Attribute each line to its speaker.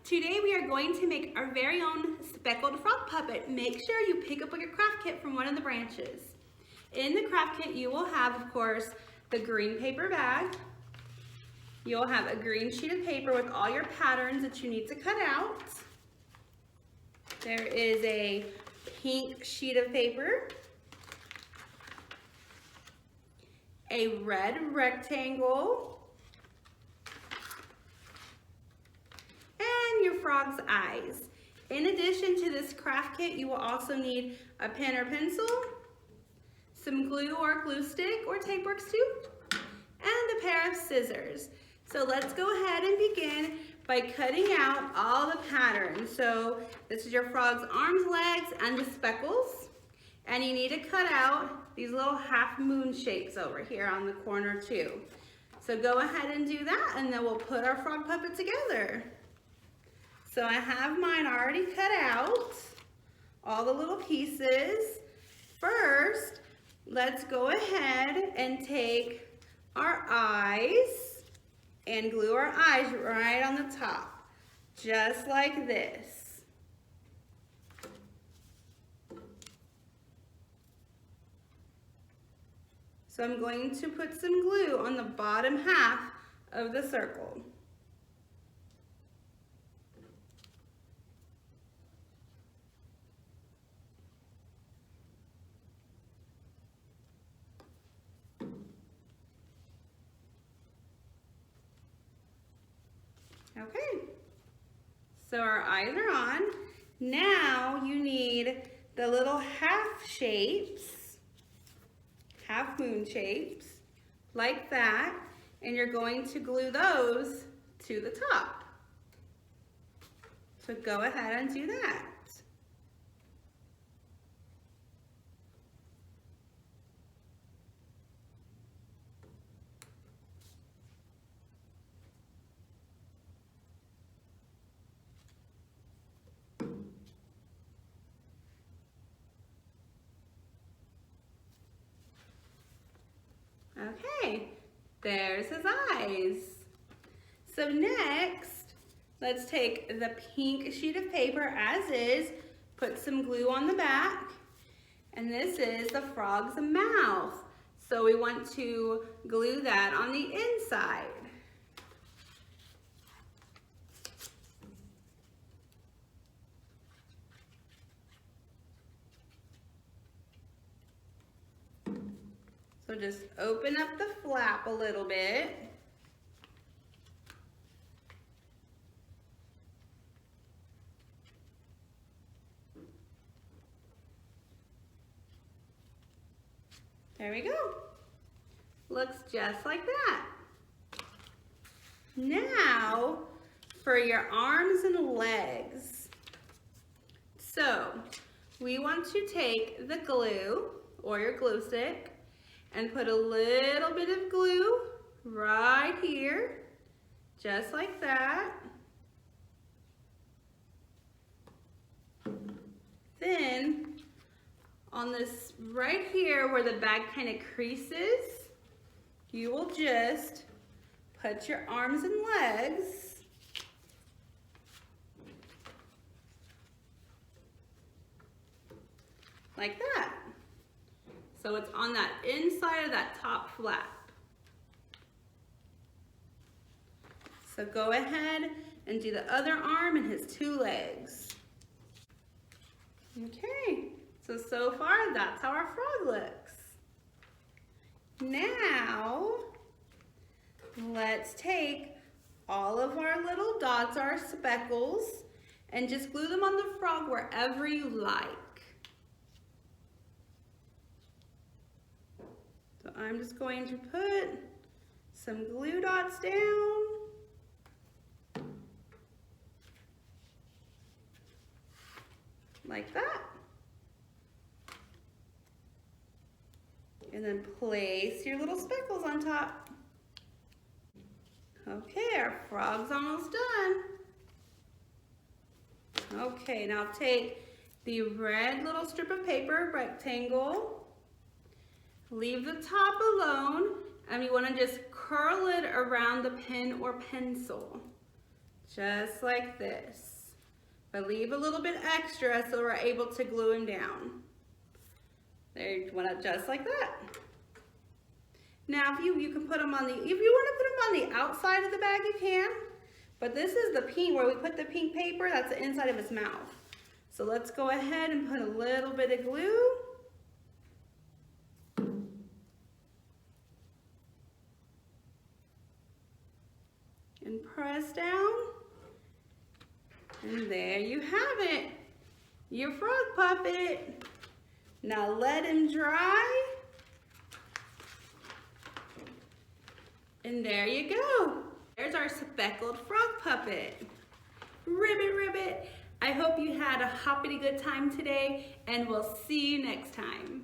Speaker 1: Today we are going to make our very own speckled frog puppet. Make sure you pick up your craft kit from one of the branches. In the craft kit you will have, of course, the green paper bag. You'll have a green sheet of paper with all your patterns that you need to cut out. There is a pink sheet of paper, a red rectangle, and your frog's eyes. In addition to this craft kit, you will also need a pen or pencil, some glue or glue stick or tapeworks too, and a pair of scissors. So let's go ahead and begin by cutting out all the patterns. So this is your frog's arms, legs, and the speckles. And you need to cut out these little half moon shapes over here on the corner too. So go ahead and do that, and then we'll put our frog puppet together. So I have mine already cut out, all the little pieces. First, let's go ahead and take our eyes and glue our eyes right on the top, just like this. So I'm going to put some glue on the bottom half of the circle. Okay, so our eyes are on. Now you need the little half shapes, half moon shapes, like that, and you're going to glue those to the top. So go ahead and do that. Okay, there's his eyes. So next, let's take the pink sheet of paper as is, put some glue on the back, and this is the frog's mouth. So we want to glue that on the inside. So just open up the flap a little bit. There we go. Looks just like that. Now for your arms and legs. So we want to take the glue or your glue stick and put a little bit of glue right here, just like that. Then on this right here where the bag kind of creases, you will just put your arms and legs like that. So it's on that inside of that top flap. So go ahead and do the other arm and his two legs. Okay, so far that's how our frog looks. Now, let's take all of our little dots, our speckles, and just glue them on the frog wherever you like. So I'm just going to put some glue dots down. Like that. And then place your little speckles on top. Okay, our frog's almost done. Okay, now take the red little strip of paper, rectangle. Leave the top alone, and you want to just curl it around the pen or pencil. just like this. But leave a little bit extra so we're able to glue him down. There, you want it just like that. Now, if you can put them on the, if you want to put them on the outside of the bag, you can. But this is the pink, where we put the pink paper, that's the inside of his mouth. So let's go ahead and put a little bit of glue. And press down. And there you have it. Your frog puppet. Now let him dry. And there you go. There's our speckled frog puppet. Ribbit, ribbit. I hope you had a hoppity good time today, and we'll see you next time.